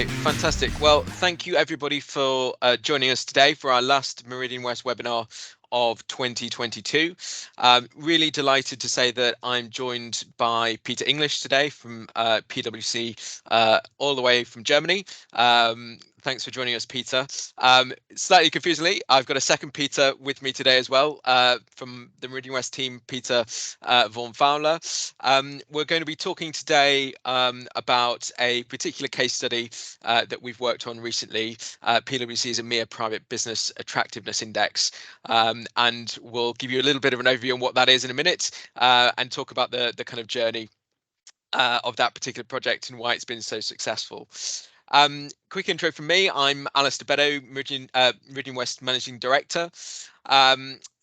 Okay, fantastic. Well, thank you everybody for joining us today for our last Meridian West webinar of 2022. Really delighted to say that I'm joined by Peter Englisch today from PwC, all the way from Germany. Thanks for joining us, Peter. Slightly confusingly, I've got a second Peter with me today as well, from the Meridian West team, Peter Vaughan-Fowler. We're going to be talking today about a particular case study that we've worked on recently, PwC's EMEA Private Business Attractiveness Index, and we'll give you a little bit of an overview on what that is in a minute, and talk about the kind of journey of that particular project and why it's been so successful. Quick intro from me. I'm Alastair Beddow, Meridian West Managing Director.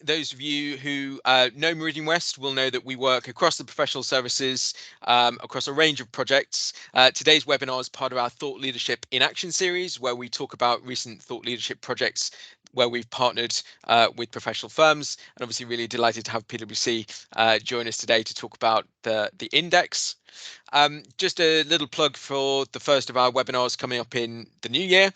Those of you who know Meridian West will know that we work across the professional services, across a range of projects. Today's webinar is part of our Thought Leadership in Action series, where we talk about recent thought leadership projects where we've partnered with professional firms, and obviously really delighted to have PwC join us today to talk about the index. Just a little plug for the first of our webinars coming up in the new year.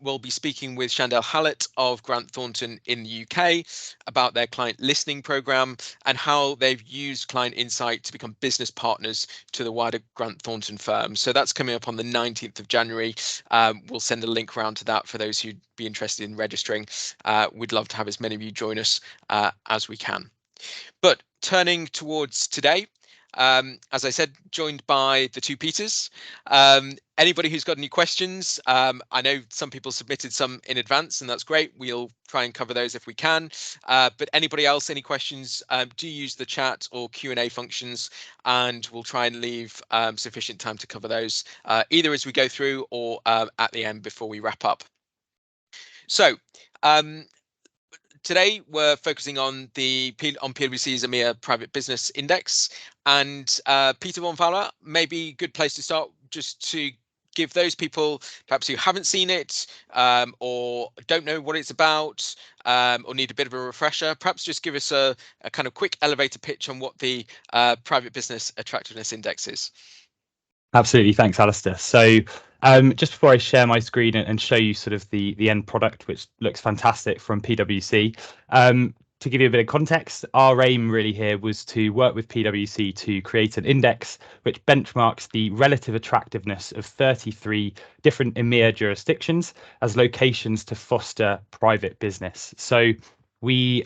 We'll be speaking with Chandel Hallett of Grant Thornton in the UK about their client listening program and how they've used client insight to become business partners to the wider Grant Thornton firm. So that's coming up on the 19th of January. We'll send a link around to that for those who'd be interested in registering. We'd love to have as many of you join us as we can. But turning towards today, as I said, joined by the two Peters. Anybody who's got any questions, I know some people submitted some in advance, and that's great. We'll try and cover those if we can. But anybody else, any questions, do use the chat or Q&A functions, and we'll try and leave sufficient time to cover those, either as we go through or at the end before we wrap up. So, today we're focusing on PwC's EMEA Private Business Index, and Peter Vaughan-Fowler, maybe a good place to start, just to give those people perhaps who haven't seen it, or don't know what it's about, or need a bit of a refresher. Perhaps just give us a kind of quick elevator pitch on what the Private Business Attractiveness Index is. Absolutely, thanks, Alastair. So just before I share my screen and show you sort of the end product, which looks fantastic from PwC, to give you a bit of context, our aim really here was to work with PwC to create an index which benchmarks the relative attractiveness of 33 different EMEA jurisdictions as locations to foster private business. So we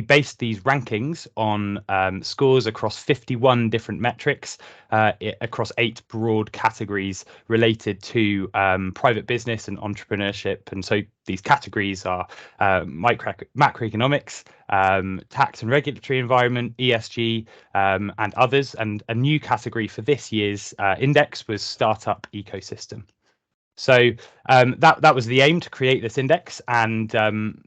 based these rankings on scores across 51 different metrics across 8 broad categories related to private business and entrepreneurship. And so these categories are macroeconomics, tax and regulatory environment, ESG, and others. And a new category for this year's index was startup ecosystem. So that was the aim, to create this index, and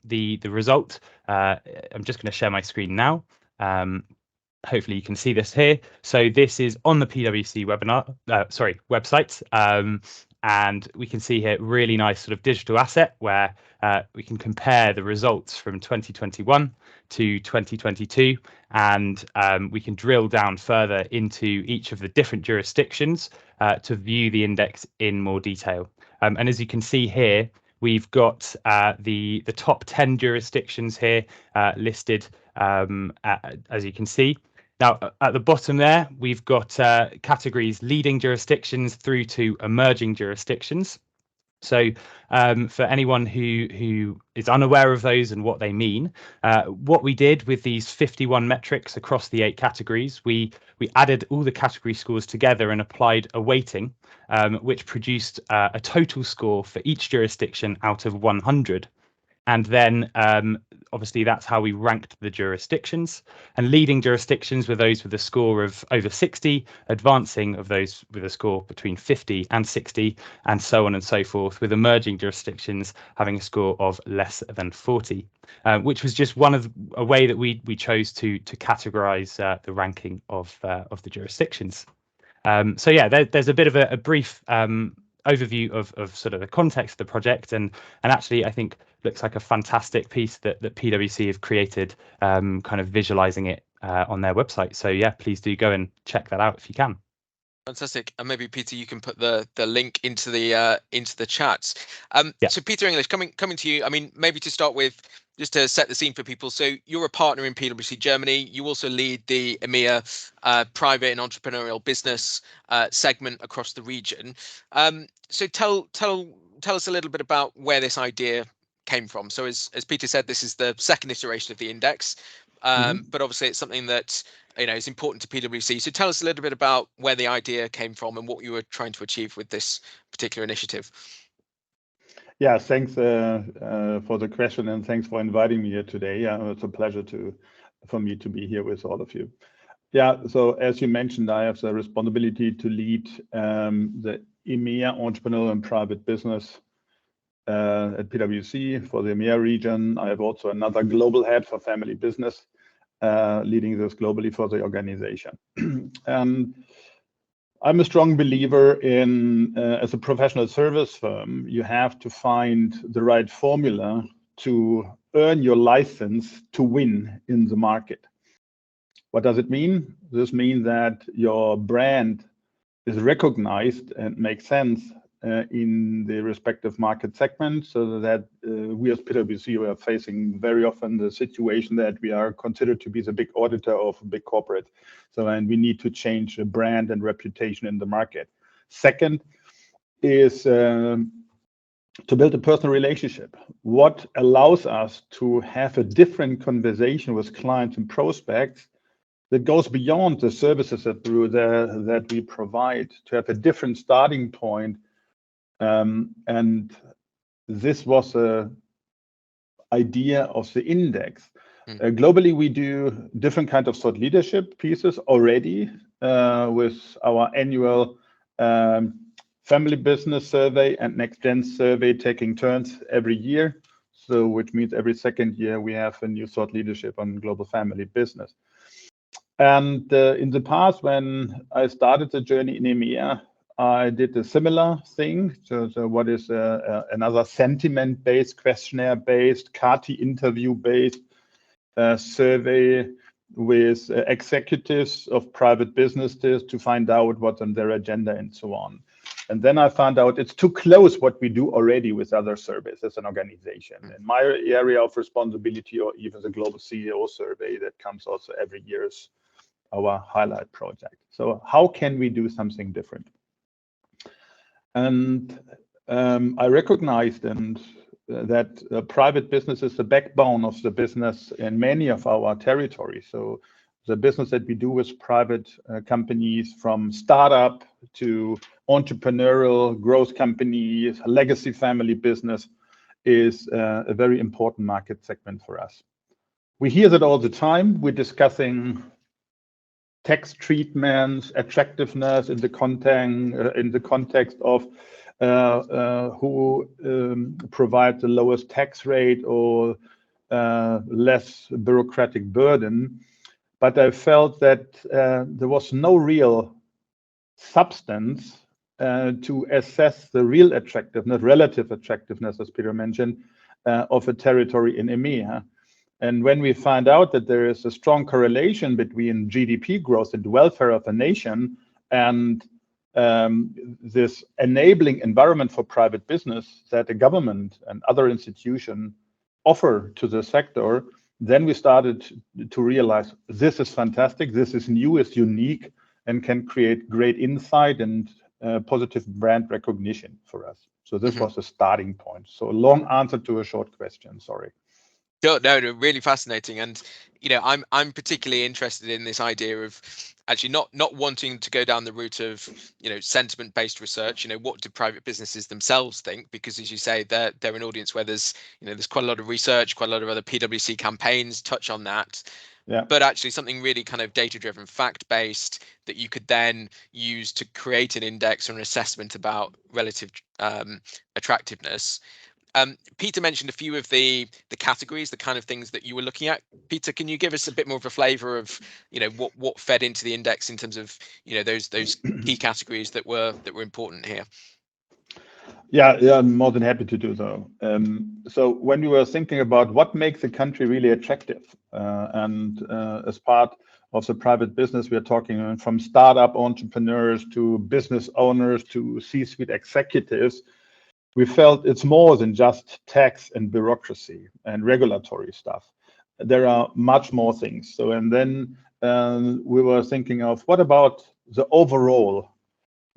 the result. I'm just going to share my screen now. Hopefully you can see this here. So this is on the PwC website, and we can see here really nice sort of digital asset where we can compare the results from 2021 to 2022, and we can drill down further into each of the different jurisdictions to view the index in more detail. And as you can see here, we've got the top 10 jurisdictions here listed, as you can see. Now, at the bottom there, we've got categories leading jurisdictions through to emerging jurisdictions. So for anyone who is unaware of those and what they mean, what we did with these 51 metrics across the 8 categories, we added all the category scores together and applied a weighting, which produced a total score for each jurisdiction out of 100. And then obviously that's how we ranked the jurisdictions, and leading jurisdictions were those with a score of over 60, advancing of those with a score between 50 and 60, and so on and so forth, with emerging jurisdictions having a score of less than 40, which was just a way that we chose to categorize the ranking of the jurisdictions. So yeah, there's a bit of a brief overview of sort of the context of the project, and actually I think looks like a fantastic piece that PwC have created, kind of visualizing it on their website. So yeah, please do go and check that out if you can. Fantastic. And maybe Peter, you can put the link into the chat. Yeah. So Peter English, coming to you. I mean, maybe to start with, just to set the scene for people. So you're a partner in PwC Germany. You also lead the EMEA private and entrepreneurial business segment across the region. So tell us a little bit about where this idea came from. So as Peter said, this is the second iteration of the index, but obviously it's something that is important to PwC. So tell us a little bit about where the idea came from and what you were trying to achieve with this particular initiative. Yeah, thanks for the question, and thanks for inviting me here today. Yeah, it's a pleasure for me to be here with all of you. Yeah, so as you mentioned, I have the responsibility to lead the EMEA entrepreneurial and private business at PwC for the EMEA region. I have also another global head for family business, leading this globally for the organization. And I'm a strong believer in, as a professional service firm, you have to find the right formula to earn your license to win in the market. What does it mean? This means that your brand is recognized and makes sense in the respective market segment, so that we as PwC are facing very often the situation that we are considered to be the big auditor of a big corporate. And we need to change the brand and reputation in the market. Second is to build a personal relationship. What allows us to have a different conversation with clients and prospects that goes beyond the services that we provide, to have a different starting point. And this was an idea of the index. Globally, we do different kinds of thought leadership pieces already with our annual family business survey and next gen survey taking turns every year. So which means every second year we have a new thought leadership on global family business. And in the past, when I started the journey in EMEA, I did a similar thing. So what is another sentiment-based, questionnaire-based, CARTI interview-based survey with executives of private businesses to find out what's on their agenda and so on. And then I found out it's too close what we do already with other surveys as an organization. In my area of responsibility, or even the global CEO survey that comes also every year, is our highlight project. So how can we do something different? And I recognized that private business is the backbone of the business in many of our territories. So the business that we do with private companies, from startup to entrepreneurial growth companies, legacy family business, is a very important market segment for us. We hear that all the time. We're discussing tax treatments, attractiveness in the context of who provides the lowest tax rate or less bureaucratic burden. But I felt that there was no real substance to assess the real attractiveness, relative attractiveness, as Peter mentioned, of a territory in EMEA. And when we find out that there is a strong correlation between GDP growth and the welfare of a nation and this enabling environment for private business that the government and other institutions offer to the sector, then we started to realize this is fantastic, this is new, it's unique, and can create great insight and positive brand recognition for us. So this was a starting point. So a long answer to a short question, sorry. No, really fascinating. And I'm particularly interested in this idea of actually not wanting to go down the route of sentiment-based research. What do private businesses themselves think? Because as you say, they're an audience where there's quite a lot of research, quite a lot of other PwC campaigns touch on that. Yeah. But actually something really kind of data-driven, fact-based, that you could then use to create an index or an assessment about relative attractiveness. Peter mentioned a few of the categories, the kind of things that you were looking at. Peter, can you give us a bit more of a flavor of what fed into the index in terms of those key categories that were important here? Yeah, I'm more than happy to do so. So when we were thinking about what makes a country really attractive, and as part of the private business. We are talking from startup entrepreneurs to business owners to C-suite executives. We felt it's more than just tax and bureaucracy and regulatory stuff. There are much more things. So, and then we were thinking of what about the overall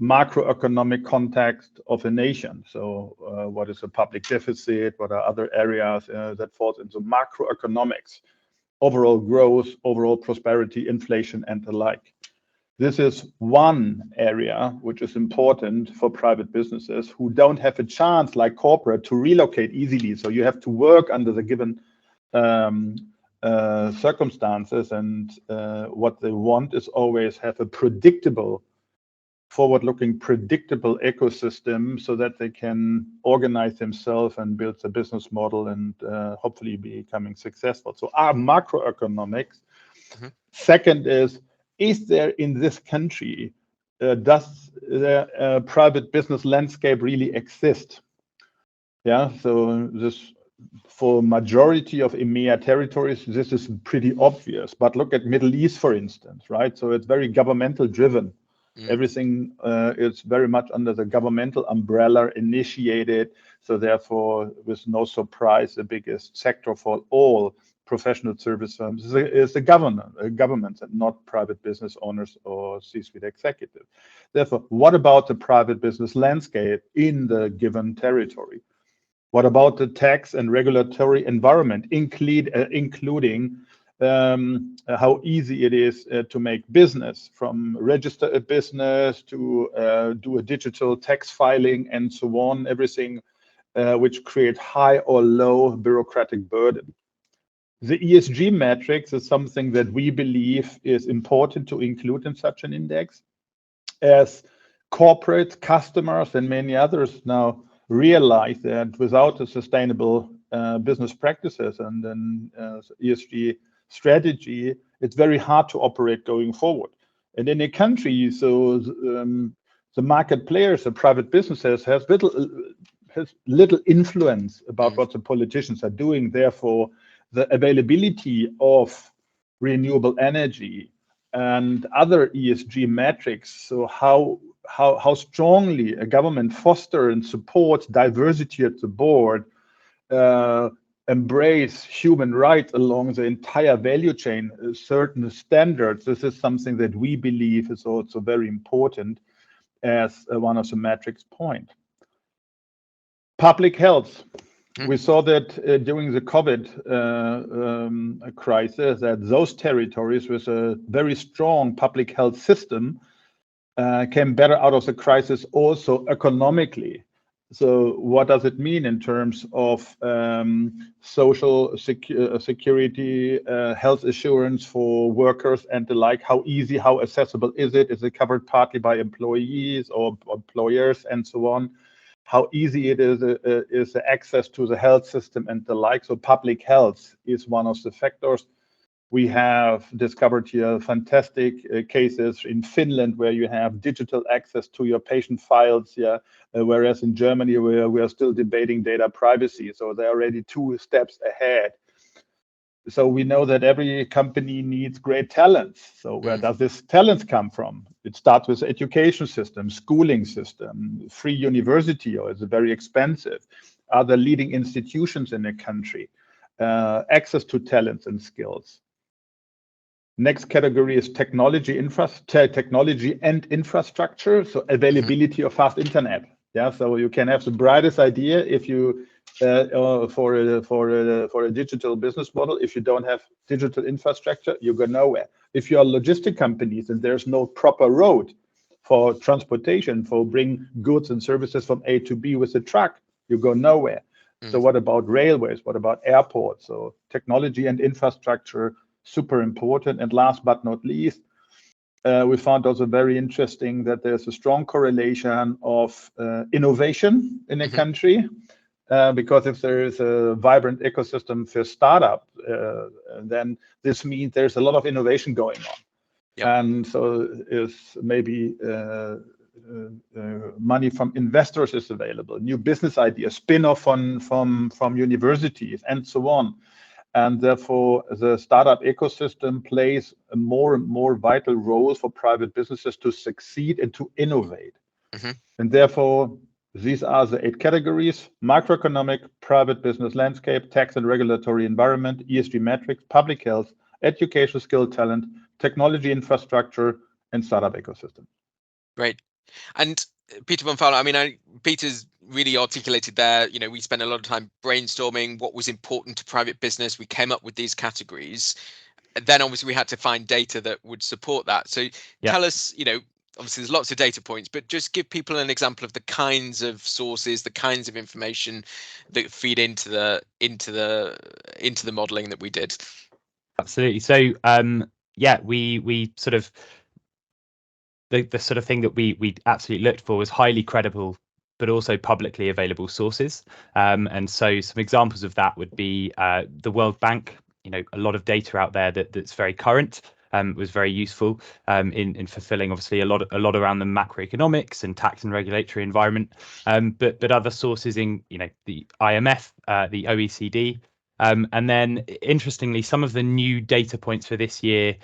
macroeconomic context of a nation? So what is a public deficit? What are other areas that falls into macroeconomics? Overall growth, overall prosperity, inflation, and the like. This is one area which is important for private businesses who don't have a chance, like corporate, to relocate easily. So you have to work under the given circumstances, and what they want is always have a predictable, forward-looking, predictable ecosystem so that they can organize themselves and build a business model and hopefully becoming successful. So our macroeconomics. Second is there in this country, does the private business landscape really exist? Yeah, so this, for majority of EMEA territories, this is pretty obvious. But look at Middle East, for instance, right? So it's very governmental driven. Everything is very much under the governmental umbrella, initiated. So therefore, with no surprise, the biggest sector for all professional service firms is the government and not private business owners or C-suite executives. Therefore, what about the private business landscape in the given territory? What about the tax and regulatory environment, including how easy it is to make business, from register a business to do a digital tax filing and so on, everything which create high or low bureaucratic burden. The ESG metrics is something that we believe is important to include in such an index, as corporate customers and many others now realize that without a sustainable business practices and then ESG strategy, it's very hard to operate going forward. And in a country, so the market players, the private businesses, has little influence about what the politicians are doing. Therefore, the availability of renewable energy and other ESG metrics, so how strongly a government fosters and supports diversity at the board, embrace human rights along the entire value chain, certain standards. This is something that we believe is also very important as one of the metrics point. Public health. We saw that during the COVID crisis, that those territories with a very strong public health system came better out of the crisis also economically. So what does it mean in terms of social security, health assurance for workers and the like? How easy, how accessible is it? Is it covered partly by employees or employers and so on? How easy it is the access to the health system and the like. So public health is one of the factors. We have discovered here fantastic cases in Finland where you have digital access to your patient files, whereas in Germany we are still debating data privacy. So they're already 2 steps ahead. So we know that every company needs great talents. So where does this talent come from? It starts with education system, schooling system, free university, or is it very expensive? Are there leading institutions in a country? Access to talents and skills. Next category is technology and infrastructure. So availability of fast internet. Yeah, so you can have the brightest idea if you for a digital business model. If you don't have digital infrastructure, you go nowhere. If you are logistic companies and there's no proper road for transportation, for bring goods and services from A to B with a truck, you go nowhere. So what about railways? What about airports? So technology and infrastructure, super important. And last but not least, we found also very interesting that there's a strong correlation of innovation in a country, because if there is a vibrant ecosystem for startup, then this means there's a lot of innovation going on. Yep. And so is maybe money from investors is available, new business ideas, spin-off from universities and so on. And therefore, the startup ecosystem plays a more and more vital role for private businesses to succeed and to innovate. And therefore, these are the 8 categories: macroeconomic, private business landscape, tax and regulatory environment, ESG metrics, public health, education, skill, talent, technology infrastructure, and startup ecosystem. Great. And Peter Vaughan-Fowler, I mean, Peter's really articulated there, we spent a lot of time brainstorming what was important to private business. We came up with these categories. And then obviously we had to find data that would support that. So tell us, obviously there's lots of data points, but just give people an example of the kinds of sources, the kinds of information that feed into the modeling that we did. Absolutely. So we sort of the sort of thing that we absolutely looked for was highly credible but also publicly available sources. And so some examples of that would be the World Bank. A lot of data out there that's very current. Was very useful in fulfilling obviously a lot around the macroeconomics and tax and regulatory environment, but other sources in the IMF, the OECD, and then interestingly some of the new data points for this year,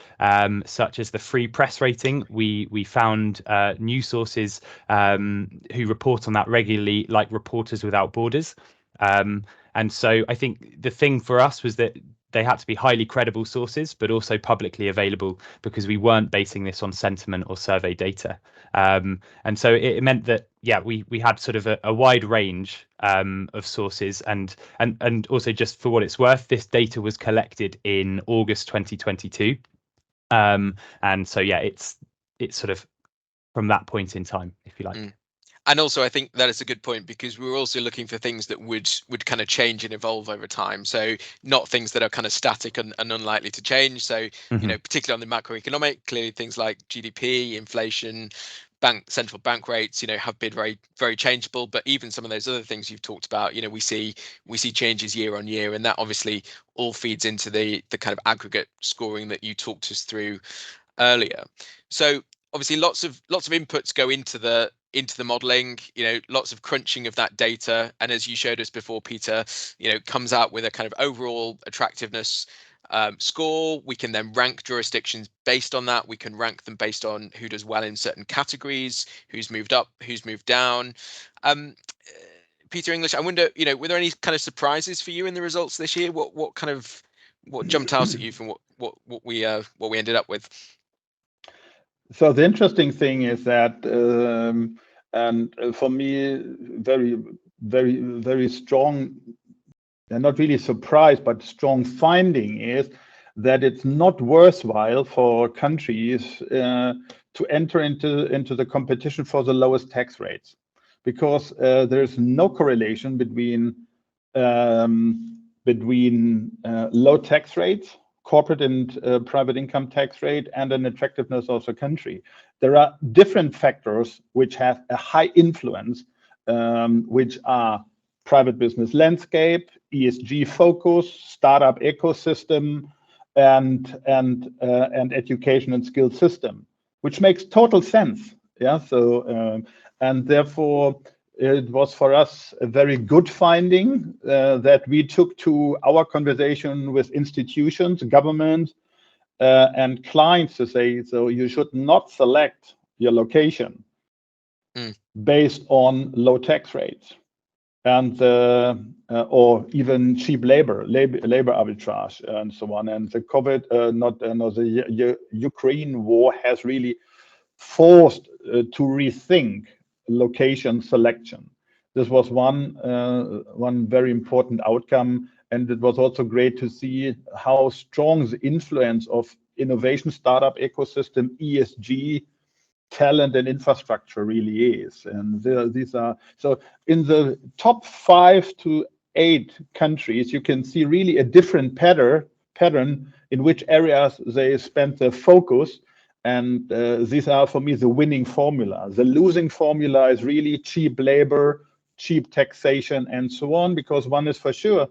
such as the free press rating. We found new sources who report on that regularly, like Reporters Without Borders, and so I think the thing for us was that they had to be highly credible sources, but also publicly available, because we weren't basing this on sentiment or survey data. And so it meant that, we had sort of a wide range of sources. And also, just for what it's worth, this data was collected in August 2022. And so, it's sort of from that point in time, if you like. And also, I think that is a good point, because we were also looking for things that would kind of change and evolve over time. So not things that are kind of static and unlikely to change. So, particularly on the macroeconomic, clearly things like GDP, inflation, central bank rates, have been very, very changeable. But even some of those other things you've talked about, we see changes year on year, and that obviously all feeds into the kind of aggregate scoring that you talked us through earlier. So obviously lots of inputs go into the modeling, lots of crunching of that data, and as you showed us before, Peter, comes out with a kind of overall attractiveness score. We can then rank jurisdictions based on that. We can rank them based on who does well in certain categories, who's moved up, who's moved down. Peter Englisch, I wonder, were there any kind of surprises for you in the results this year? What jumped out at you from what we ended up with? So the interesting thing is that, and for me, very, very, very strong, and not really surprised, but strong finding is that it's not worthwhile for countries to enter into the competition for the lowest tax rates, because there's no correlation between low tax rates, corporate and private income tax rate, and an attractiveness of the country. There are different factors which have a high influence, which are private business landscape, ESG focus, startup ecosystem, and education and skill system, which makes total sense. So and therefore it was for us a very good finding that we took to our conversation with institutions, government, and clients to say, so you should not select your location based on low tax rates and or even cheap labor arbitrage and so on. And the the Ukraine war has really forced to rethink location selection. This was one very important outcome, and it was also great to see how strong the influence of innovation, startup ecosystem, ESG, talent, and infrastructure really is. And these are so in the top 5 to 8 countries, you can see really a different pattern in which areas they spent their focus. And these are, for me, the winning formula. The losing formula is really cheap labor, cheap taxation, and so on, because one is for sure,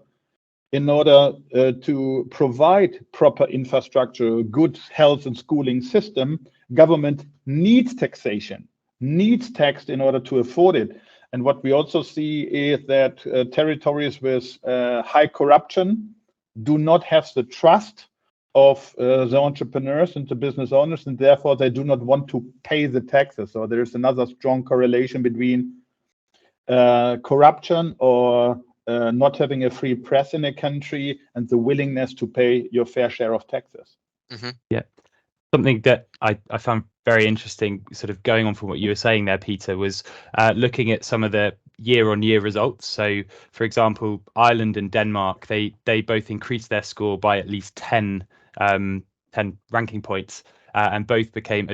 in order to provide proper infrastructure, good health and schooling system, government needs taxation, needs tax in order to afford it. And what we also see is that territories with high corruption do not have the trust of the entrepreneurs and the business owners, and therefore they do not want to pay the taxes. So there is another strong correlation between corruption or not having a free press in a country and the willingness to pay your fair share of taxes. Mm-hmm. Yeah. Something that I found very interesting, sort of going on from what you were saying there, Peter, was looking at some of the year-on-year results. So, for example, Ireland and Denmark, they both increased their score by at least 10 ranking points, and both became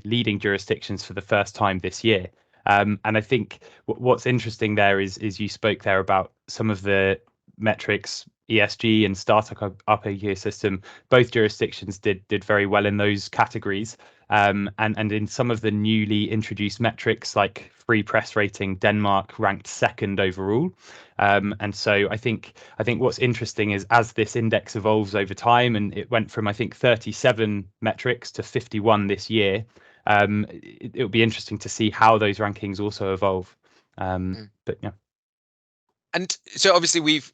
leading jurisdictions for the first time this year. And I think what's interesting there is you spoke there about some of the metrics, ESG and startup ecosystem. Both jurisdictions did very well in those categories, and in some of the newly introduced metrics like free press rating, Denmark ranked second overall. And so I think what's interesting is as this index evolves over time, and it went from I think 37 metrics to 51 this year. It'll be interesting to see how those rankings also evolve. But yeah. And so obviously we've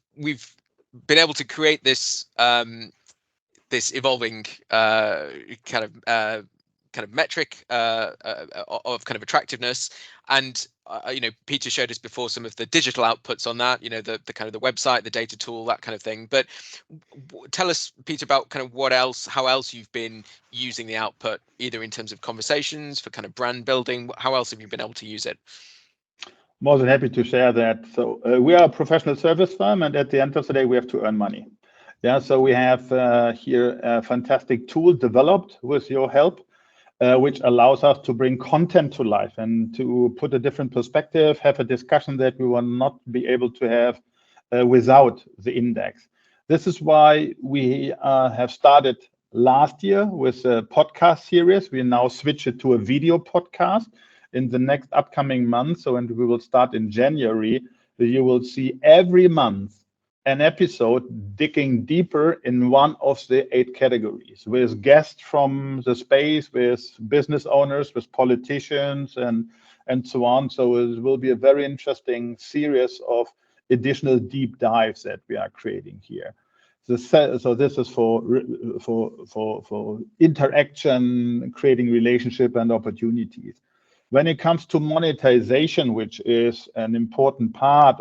been able to create this this evolving kind of metric of kind of attractiveness, and Peter showed us before some of the digital outputs on that, the kind of the website, the data tool, that kind of thing. But tell us, Peter, about kind of how else you've been using the output, either in terms of conversations, for kind of brand building. How else have you been able to use it? More than happy to share that. So we are a professional service firm, and at the end of the day, we have to earn money. Yeah, so we have here a fantastic tool developed with your help, which allows us to bring content to life and to put a different perspective, have a discussion that we will not be able to have without the index. This is why we have started last year with a podcast series. We now switch it to a video podcast in the next upcoming month. So, and we will start in January. You will see every month an episode digging deeper in one of the 8 categories with guests from the space, with business owners, with politicians, and so on. So it will be a very interesting series of additional deep dives that we are creating here. So this is for interaction, creating relationship and opportunities. When it comes to monetization, which is an important part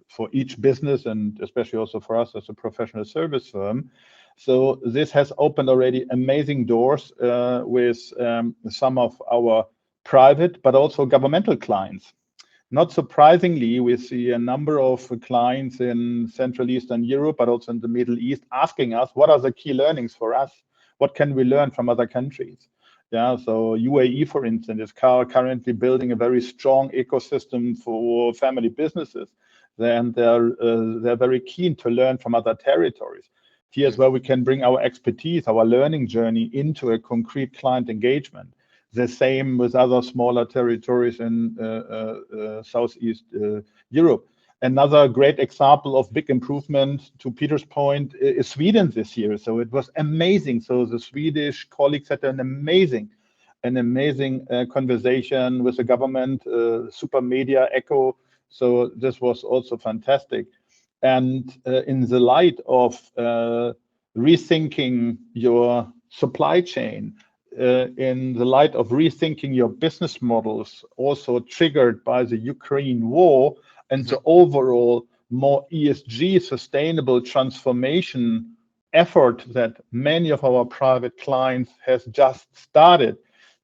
for each business and especially also for us as a professional service firm, so this has opened already amazing doors with some of our private but also governmental clients. Not surprisingly, we see a number of clients in Central Eastern Europe, but also in the Middle East, asking us, what are the key learnings for us? What can we learn from other countries? Yeah, so UAE, for instance, is currently building a very strong ecosystem for family businesses. And they're very keen to learn from other territories. Here's where we can bring our expertise, our learning journey into a concrete client engagement. The same with other smaller territories in Southeast Europe. Another great example of big improvement, to Peter's point, is Sweden this year. So it was amazing. So the Swedish colleagues had an amazing conversation with the government, super media echo. So this was also fantastic. And in the light of rethinking your supply chain, in the light of rethinking your business models, also triggered by the Ukraine war and the overall more ESG sustainable transformation effort that many of our private clients has just started,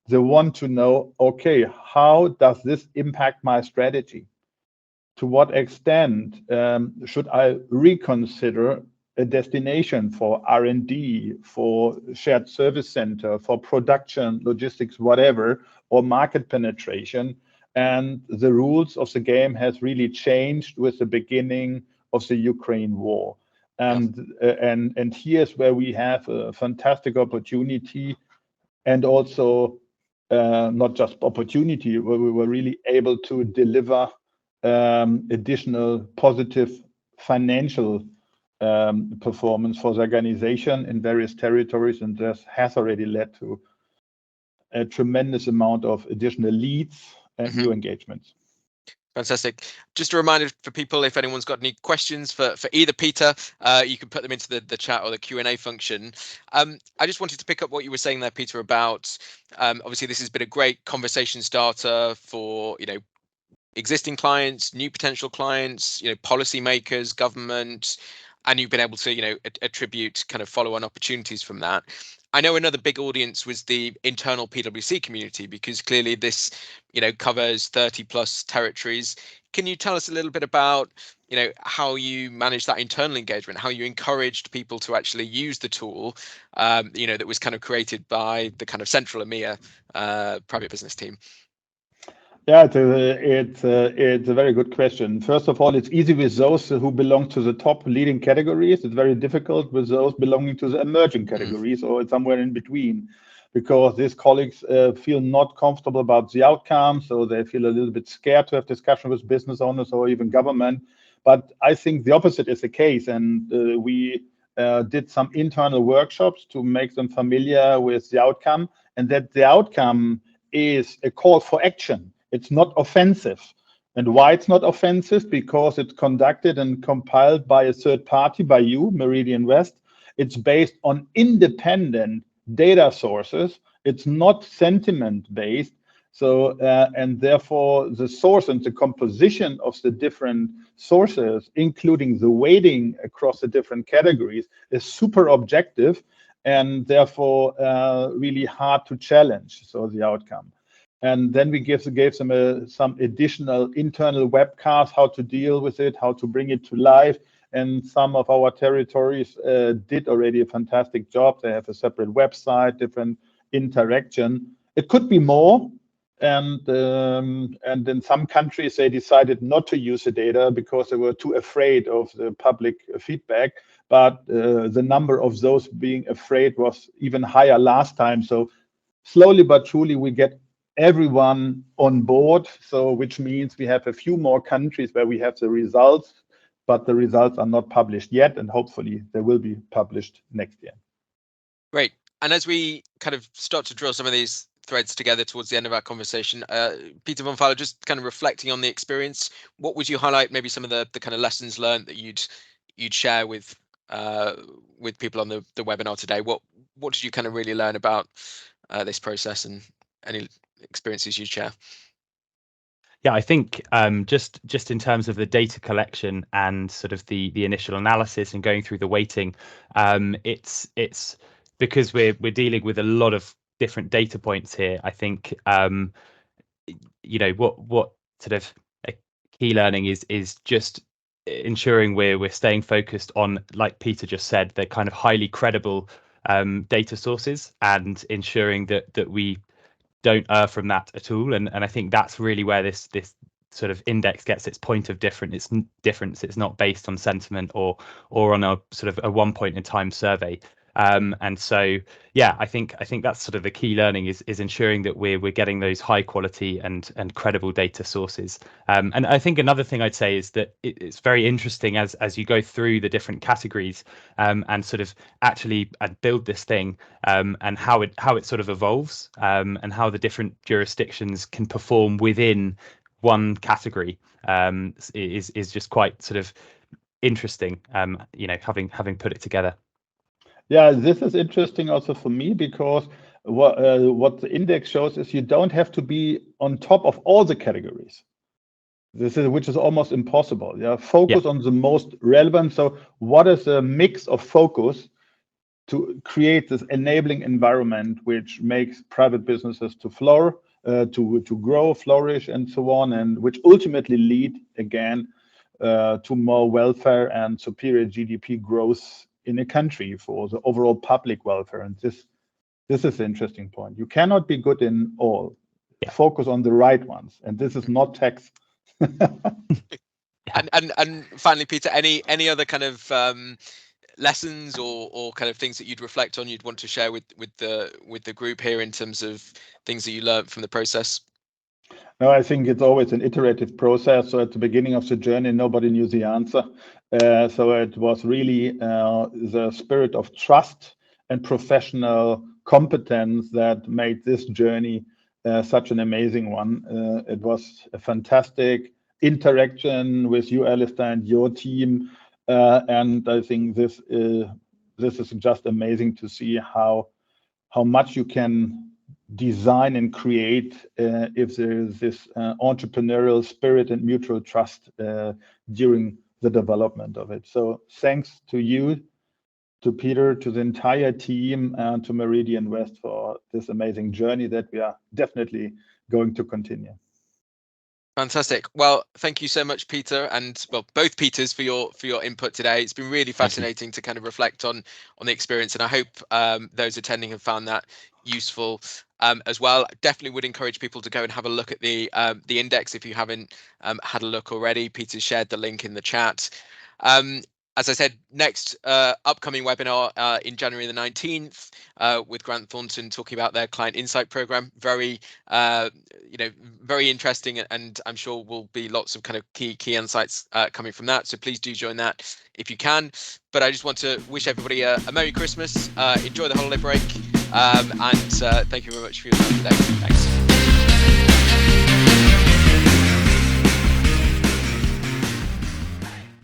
they want to know, okay, how does this impact my strategy? To what extent should I reconsider a destination for R&D, for shared service center, for production, logistics, whatever, or market penetration? And the rules of the game has really changed with the beginning of the Ukraine war. And here's where we have a fantastic opportunity, and also not just opportunity, where we were really able to deliver additional positive financial performance for the organization in various territories, and this has already led to a tremendous amount of additional leads and new engagements. Fantastic. Just a reminder for people, if anyone's got any questions for either Peter, you can put them into the chat or the Q&A function. I just wanted to pick up what you were saying there, Peter, about obviously this has been a great conversation starter for, you know, existing clients, new potential clients, you know, policymakers, government, and you've been able to, you know, attribute kind of follow-on opportunities from that. I know another big audience was the internal PwC community, because clearly this, you know, covers 30 plus territories. Can you tell us a little bit about, you know, how you manage that internal engagement, how you encouraged people to actually use the tool, you know, that was kind of created by the kind of central EMEA private business team? Yeah, it's a very good question. First of all, it's easy with those who belong to the top leading categories. It's very difficult with those belonging to the emerging categories or somewhere in between, because these colleagues feel not comfortable about the outcome, so they feel a little bit scared to have discussion with business owners or even government. But I think the opposite is the case, and we did some internal workshops to make them familiar with the outcome, and that the outcome is a call for action. It's not offensive. And why it's not offensive? Because it's conducted and compiled by a third party, by you, Meridian West. It's based on independent data sources. It's not sentiment based. So, and therefore the source and the composition of the different sources, including the weighting across the different categories, is super objective and therefore really hard to challenge. So the outcome. And then we gave them some additional internal webcasts, how to deal with it, how to bring it to life. And some of our territories did already a fantastic job. They have a separate website, different interaction. It could be more. And in some countries, they decided not to use the data because they were too afraid of the public feedback. But the number of those being afraid was even higher last time. So slowly but surely, we get everyone on board, so which means we have a few more countries where we have the results, but the results are not published yet, and hopefully they will be published next year. Great. And as we kind of start to draw some of these threads together towards the end of our conversation, Peter Vaughan-Fowler, just kind of reflecting on the experience, what would you highlight, maybe some of the kind of lessons learned that you'd share with people on the webinar today? What did you kind of really learn about this process, and any experiences you'd share? Yeah, I think just in terms of the data collection and sort of the initial analysis and going through the weighting, it's because we're dealing with a lot of different data points here. I think you know what sort of a key learning is just ensuring we're staying focused on, like Peter just said, the kind of highly credible data sources, and ensuring that we don't err from that at all. And I think that's really where this sort of index gets its point of difference. It's not based on sentiment or on a sort of a one point in time survey. And so, yeah, I think that's sort of the key learning is ensuring that we're getting those high quality and credible data sources. And I think another thing I'd say is that it's very interesting as you go through the different categories and sort of actually build this thing and how it sort of evolves and how the different jurisdictions can perform within one category is just quite sort of interesting. You know, having put it together. Yeah, this is interesting also for me, because what the index shows is you don't have to be on top of all the categories. Which is almost impossible. Yeah, focus on the most relevant. So what is a mix of focus to create this enabling environment which makes private businesses to flourish, to grow, flourish, and so on, and which ultimately lead again to more welfare and superior GDP growth in a country for the overall public welfare. And this is the interesting point. You cannot be good in all. Yeah. Focus on the right ones, and this is not tax. And finally, Peter, any other kind of lessons or kind of things that you'd reflect on, you'd want to share with the group here in terms of things that you learned from the process? No, I think it's always an iterative process. So at the beginning of the journey, nobody knew the answer. So it was really the spirit of trust and professional competence that made this journey such an amazing one. It was a fantastic interaction with you, Alastair, and your team. And I think this is just amazing to see how much you can design and create if there is this entrepreneurial spirit and mutual trust during the development of it. So thanks to you, to Peter, to the entire team, and to Meridian West for this amazing journey that we are definitely going to continue. Fantastic. Well, thank you so much, Peter, and well, both Peters for your input today. It's been really fascinating to kind of reflect on the experience, and I hope those attending have found that useful as well. Definitely would encourage people to go and have a look at the index if you haven't had a look already. Peter shared the link in the chat. As I said, next upcoming webinar in January the 19th with Grant Thornton talking about their Client Insight program. Very, very interesting, and I'm sure will be lots of kind of key insights coming from that. So please do join that if you can. But I just want to wish everybody a Merry Christmas. Enjoy the holiday break, and thank you very much for your time today. Thanks.